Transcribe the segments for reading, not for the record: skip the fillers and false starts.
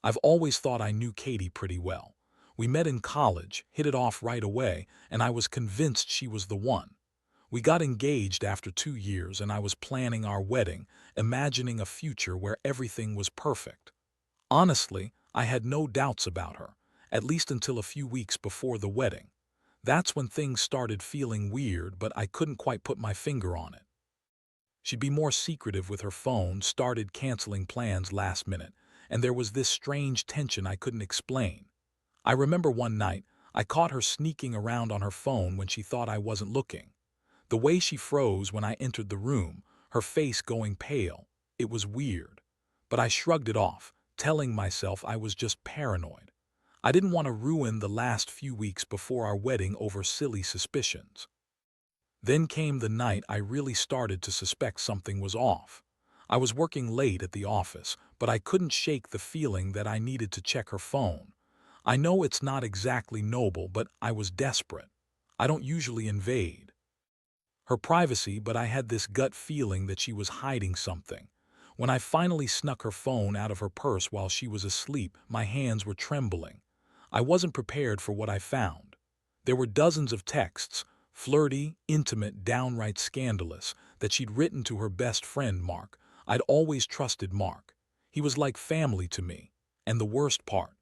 I've always thought I knew Katie pretty well. We met in college, hit it off right away, and I was convinced she was the one. We got engaged after 2 years, and I was planning our wedding, imagining a future where everything was perfect. Honestly, I had no doubts about her, at least until a few weeks before the wedding. That's when things started feeling weird, but I couldn't quite put my finger on it. She'd be more secretive with her phone, started canceling plans last minute, and there was this strange tension I couldn't explain. I remember one night, I caught her sneaking around on her phone when she thought I wasn't looking. The way she froze when I entered the room, her face going pale, it was weird. But I shrugged it off, telling myself I was just paranoid. I didn't want to ruin the last few weeks before our wedding over silly suspicions. Then came the night I really started to suspect something was off. I was working late at the office, but I couldn't shake the feeling that I needed to check her phone. I know it's not exactly noble, but I was desperate. I don't usually invade her privacy, but I had this gut feeling that she was hiding something. When I finally snuck her phone out of her purse while she was asleep, my hands were trembling. I wasn't prepared for what I found. There were dozens of texts, flirty, intimate, downright scandalous, that she'd written to her best friend, Mark. I'd always trusted Mark. He was like family to me. And the worst part,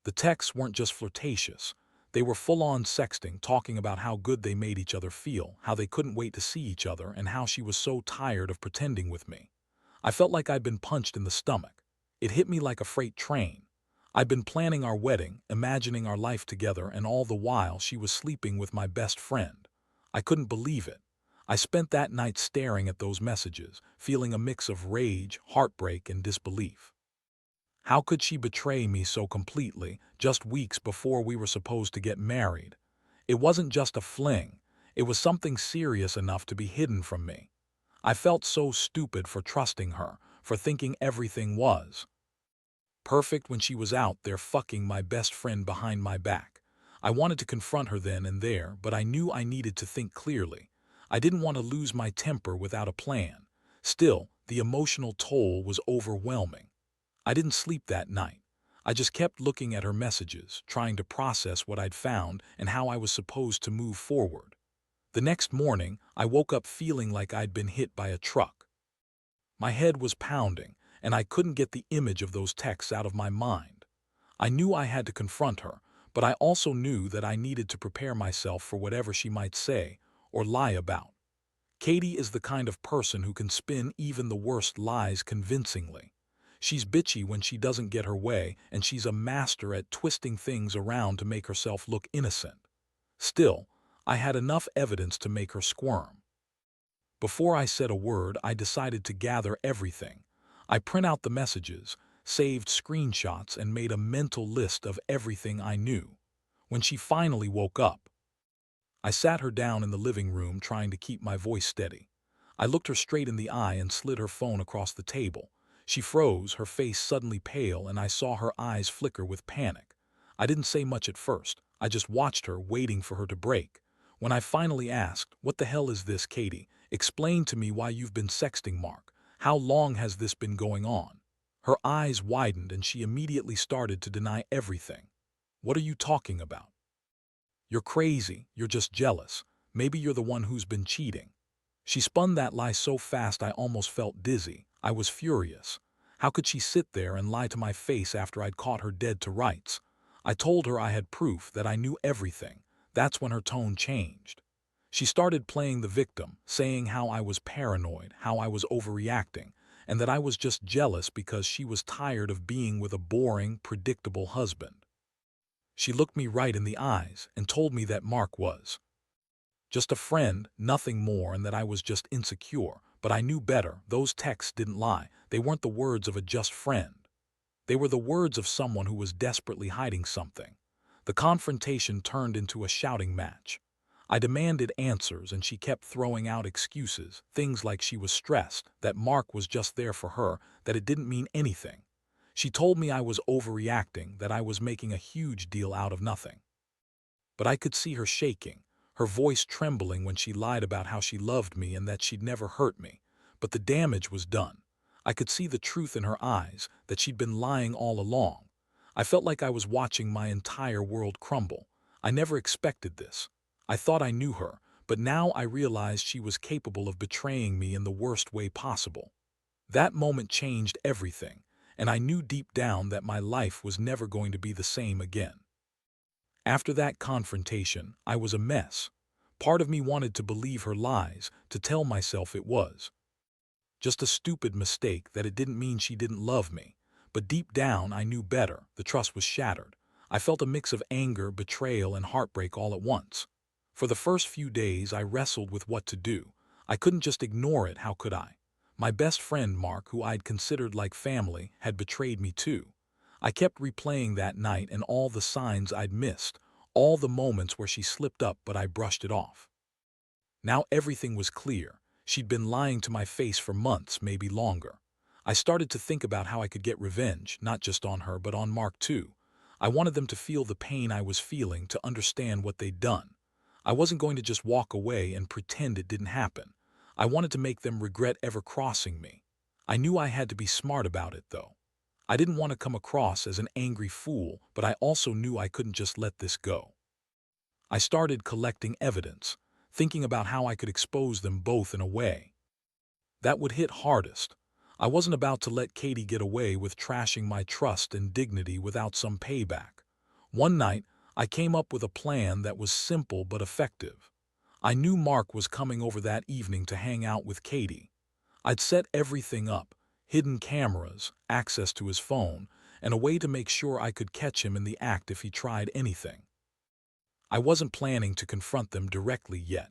the texts weren't just flirtatious. They were full-on sexting, talking about how good they made each other feel, how they couldn't wait to see each other, and how she was so tired of pretending with me. I felt like I'd been punched in the stomach. It hit me like a freight train. I'd been planning our wedding, imagining our life together, and all the while she was sleeping with my best friend. I couldn't believe it. I spent that night staring at those messages, feeling a mix of rage, heartbreak, and disbelief. How could she betray me so completely, just weeks before we were supposed to get married? It wasn't just a fling. It was something serious enough to be hidden from me. I felt so stupid for trusting her, for thinking everything was perfect when she was out there fucking my best friend behind my back. I wanted to confront her then and there, but I knew I needed to think clearly. I didn't want to lose my temper without a plan. Still, the emotional toll was overwhelming. I didn't sleep that night. I just kept looking at her messages, trying to process what I'd found and how I was supposed to move forward. The next morning, I woke up feeling like I'd been hit by a truck. My head was pounding, and I couldn't get the image of those texts out of my mind. I knew I had to confront her, but I also knew that I needed to prepare myself for whatever she might say or lie about. Katie is the kind of person who can spin even the worst lies convincingly. She's bitchy when she doesn't get her way, and she's a master at twisting things around to make herself look innocent. Still, I had enough evidence to make her squirm. Before I said a word, I decided to gather everything. I print out the messages, saved screenshots, and made a mental list of everything I knew. When she finally woke up, I sat her down in the living room, trying to keep my voice steady. I looked her straight in the eye and slid her phone across the table. She froze, her face suddenly pale, and I saw her eyes flicker with panic. I didn't say much at first. I just watched her, waiting for her to break. When I finally asked, "What the hell is this, Katie? Explain to me why you've been sexting Mark. How long has this been going on?" Her eyes widened and she immediately started to deny everything. "What are you talking about? You're crazy, you're just jealous. Maybe you're the one who's been cheating." She spun that lie so fast I almost felt dizzy. I was furious. How could she sit there and lie to my face after I'd caught her dead to rights? I told her I had proof, that I knew everything. That's when her tone changed. She started playing the victim, saying how I was paranoid, how I was overreacting, and that I was just jealous because she was tired of being with a boring, predictable husband. She looked me right in the eyes and told me that Mark was just a friend, nothing more, and that I was just insecure. But I knew better. Those texts didn't lie. They weren't the words of a just friend. They were the words of someone who was desperately hiding something. The confrontation turned into a shouting match. I demanded answers, and she kept throwing out excuses, things like she was stressed, that Mark was just there for her, that it didn't mean anything. She told me I was overreacting, that I was making a huge deal out of nothing. But I could see her shaking, her voice trembling when she lied about how she loved me and that she'd never hurt me. But the damage was done. I could see the truth in her eyes, that she'd been lying all along. I felt like I was watching my entire world crumble. I never expected this. I thought I knew her, but now I realized she was capable of betraying me in the worst way possible. That moment changed everything, and I knew deep down that my life was never going to be the same again. After that confrontation, I was a mess. Part of me wanted to believe her lies, to tell myself it was just a stupid mistake, that it didn't mean she didn't love me. But deep down, I knew better. The trust was shattered. I felt a mix of anger, betrayal, and heartbreak all at once. For the first few days, I wrestled with what to do. I couldn't just ignore it, how could I? My best friend, Mark, who I'd considered like family, had betrayed me too. I kept replaying that night and all the signs I'd missed, all the moments where she slipped up but I brushed it off. Now everything was clear. She'd been lying to my face for months, maybe longer. I started to think about how I could get revenge, not just on her, but on Mark too. I wanted them to feel the pain I was feeling, to understand what they'd done. I wasn't going to just walk away and pretend it didn't happen. I wanted to make them regret ever crossing me. I knew I had to be smart about it, though. I didn't want to come across as an angry fool, but I also knew I couldn't just let this go. I started collecting evidence, thinking about how I could expose them both in a way that would hit hardest. I wasn't about to let Katie get away with trashing my trust and dignity without some payback. One night, I came up with a plan that was simple but effective. I knew Mark was coming over that evening to hang out with Katie. I'd set everything up, hidden cameras, access to his phone, and a way to make sure I could catch him in the act if he tried anything. I wasn't planning to confront them directly yet.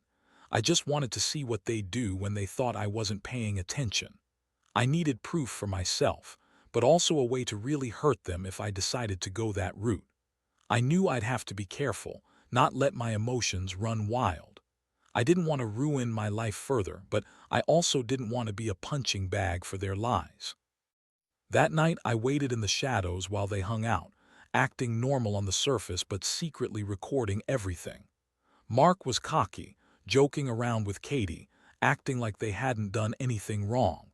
I just wanted to see what they'd do when they thought I wasn't paying attention. I needed proof for myself, but also a way to really hurt them if I decided to go that route. I knew I'd have to be careful, not let my emotions run wild. I didn't want to ruin my life further, but I also didn't want to be a punching bag for their lies. That night, I waited in the shadows while they hung out, acting normal on the surface but secretly recording everything. Mark was cocky, joking around with Katie, acting like they hadn't done anything wrong.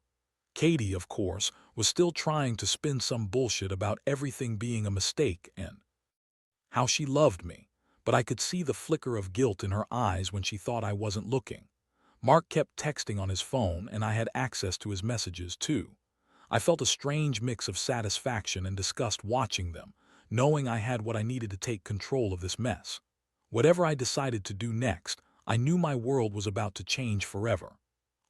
Katie, of course, was still trying to spin some bullshit about everything being a mistake and how she loved me, but I could see the flicker of guilt in her eyes when she thought I wasn't looking. Mark kept texting on his phone, and I had access to his messages too. I felt a strange mix of satisfaction and disgust watching them, knowing I had what I needed to take control of this mess. Whatever I decided to do next, I knew my world was about to change forever.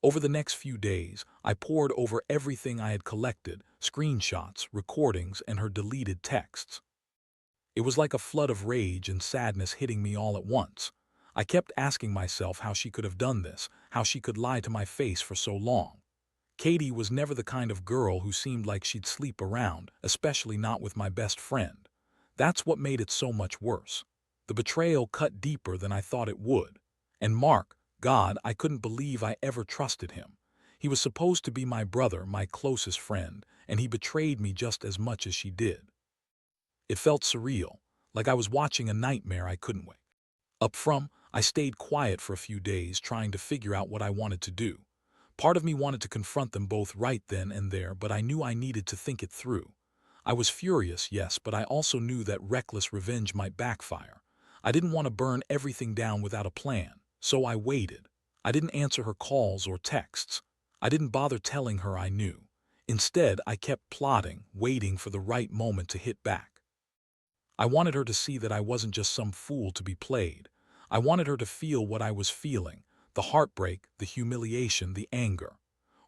Over the next few days, I pored over everything I had collected, screenshots, recordings, and her deleted texts. It was like a flood of rage and sadness hitting me all at once. I kept asking myself how she could have done this, how she could lie to my face for so long. Katie was never the kind of girl who seemed like she'd sleep around, especially not with my best friend. That's what made it so much worse. The betrayal cut deeper than I thought it would. And Mark, God, I couldn't believe I ever trusted him. He was supposed to be my brother, my closest friend, and he betrayed me just as much as she did. It felt surreal, like I was watching a nightmare I couldn't wake up from. I stayed quiet for a few days, trying to figure out what I wanted to do. Part of me wanted to confront them both right then and there, but I knew I needed to think it through. I was furious, yes, but I also knew that reckless revenge might backfire. I didn't want to burn everything down without a plan, so I waited. I didn't answer her calls or texts. I didn't bother telling her I knew. Instead, I kept plotting, waiting for the right moment to hit back. I wanted her to see that I wasn't just some fool to be played. I wanted her to feel what I was feeling, the heartbreak, the humiliation, the anger.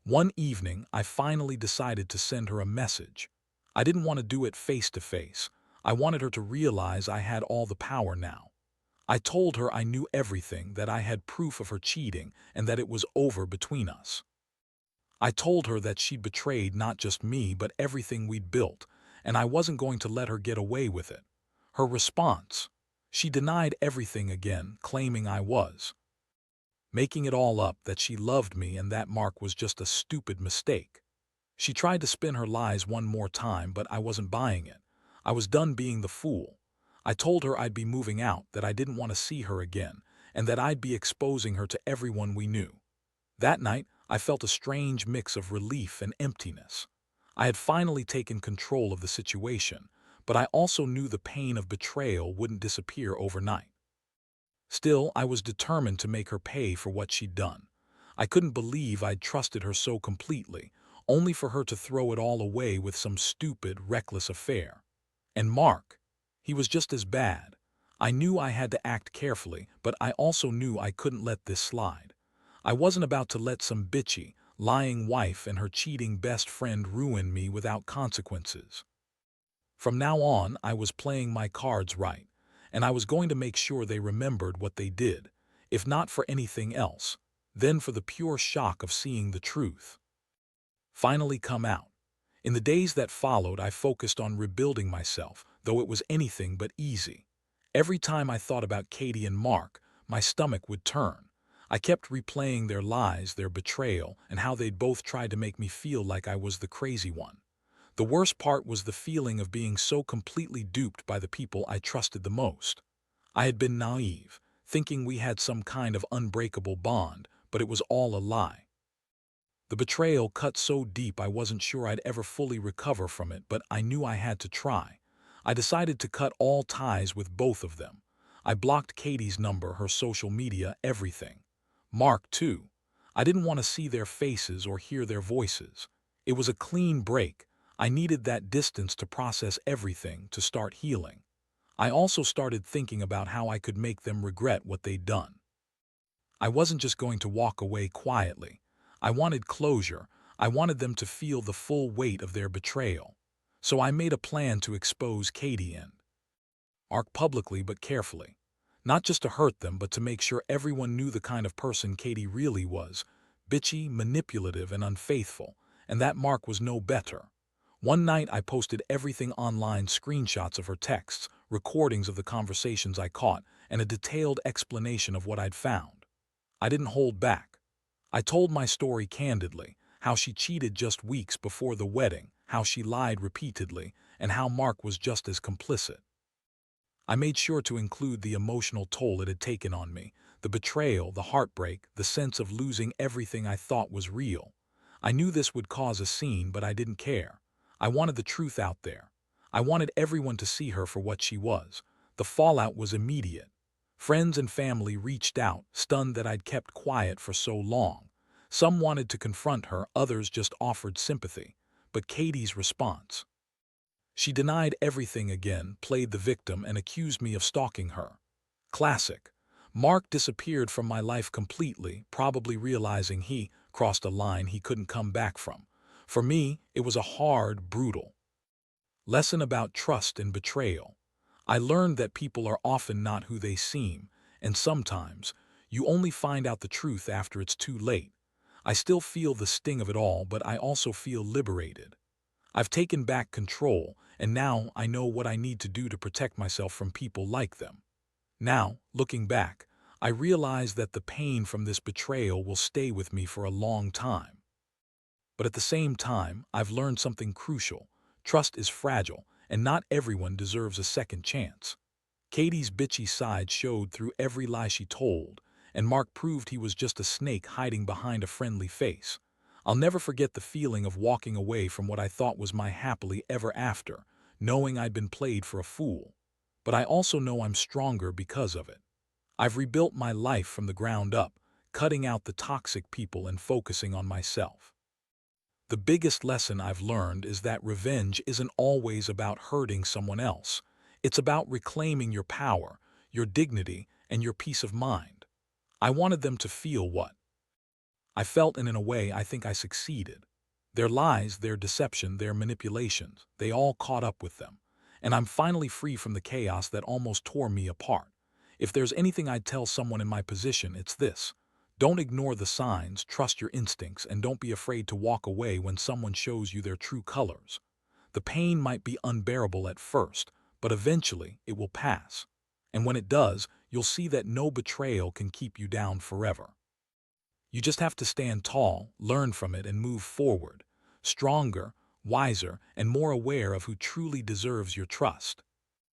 One evening, I finally decided to send her a message. I didn't want to do it face to face. I wanted her to realize I had all the power now. I told her I knew everything, that I had proof of her cheating, and that it was over between us. I told her that she'd betrayed not just me, but everything we'd built, and I wasn't going to let her get away with it. Her response: she denied everything again, claiming I was making it all up, that she loved me and that Mark was just a stupid mistake. She tried to spin her lies one more time, but I wasn't buying it. I was done being the fool. I told her I'd be moving out, that I didn't want to see her again, and that I'd be exposing her to everyone we knew. That night, I felt a strange mix of relief and emptiness. I had finally taken control of the situation, but I also knew the pain of betrayal wouldn't disappear overnight. Still, I was determined to make her pay for what she'd done. I couldn't believe I'd trusted her so completely, only for her to throw it all away with some stupid, reckless affair. And Mark, he was just as bad. I knew I had to act carefully, but I also knew I couldn't let this slide. I wasn't about to let some bitchy, lying wife and her cheating best friend ruin me without consequences. From now on, I was playing my cards right, and I was going to make sure they remembered what they did, if not for anything else, then for the pure shock of seeing the truth finally come out. In the days that followed, I focused on rebuilding myself, though it was anything but easy. Every time I thought about Katie and Mark, my stomach would turn. I kept replaying their lies, their betrayal, and how they'd both tried to make me feel like I was the crazy one. The worst part was the feeling of being so completely duped by the people I trusted the most. I had been naive, thinking we had some kind of unbreakable bond, but it was all a lie. The betrayal cut so deep I wasn't sure I'd ever fully recover from it, but I knew I had to try. I decided to cut all ties with both of them. I blocked Katie's number, her social media, everything. Mark, too. I didn't want to see their faces or hear their voices. It was a clean break. I needed that distance to process everything, to start healing. I also started thinking about how I could make them regret what they'd done. I wasn't just going to walk away quietly. I wanted closure. I wanted them to feel the full weight of their betrayal. So I made a plan to expose Katie and Mark publicly but carefully. Not just to hurt them, but to make sure everyone knew the kind of person Katie really was, bitchy, manipulative, and unfaithful, and that Mark was no better. One night I posted everything online, screenshots of her texts, recordings of the conversations I caught, and a detailed explanation of what I'd found. I didn't hold back. I told my story candidly, how she cheated just weeks before the wedding, how she lied repeatedly, and how Mark was just as complicit. I made sure to include the emotional toll it had taken on me, the betrayal, the heartbreak, the sense of losing everything I thought was real. I knew this would cause a scene, but I didn't care. I wanted the truth out there. I wanted everyone to see her for what she was. The fallout was immediate. Friends and family reached out, stunned that I'd kept quiet for so long. Some wanted to confront her, others just offered sympathy. But Katie's response: she denied everything again, played the victim, and accused me of stalking her. Classic. Mark disappeared from my life completely, probably realizing he crossed a line he couldn't come back from. For me, it was a hard, brutal lesson about trust and betrayal. I learned that people are often not who they seem, and sometimes you only find out the truth after it's too late. I still feel the sting of it all, but I also feel liberated. I've taken back control, and now I know what I need to do to protect myself from people like them. Now, looking back, I realize that the pain from this betrayal will stay with me for a long time. But at the same time, I've learned something crucial. Trust is fragile, and not everyone deserves a second chance. Katie's bitchy side showed through every lie she told, and Mark proved he was just a snake hiding behind a friendly face. I'll never forget the feeling of walking away from what I thought was my happily ever after, knowing I'd been played for a fool. But I also know I'm stronger because of it. I've rebuilt my life from the ground up, cutting out the toxic people and focusing on myself. The biggest lesson I've learned is that revenge isn't always about hurting someone else. It's about reclaiming your power, your dignity, and your peace of mind. I wanted them to feel what I felt, and in a way I think I succeeded. Their lies, their deception, their manipulations, they all caught up with them. And I'm finally free from the chaos that almost tore me apart. If there's anything I'd tell someone in my position, it's this: don't ignore the signs, trust your instincts, and don't be afraid to walk away when someone shows you their true colors. The pain might be unbearable at first, but eventually it will pass. And when it does, you'll see that no betrayal can keep you down forever. You just have to stand tall, learn from it, and move forward, stronger, wiser, and more aware of who truly deserves your trust.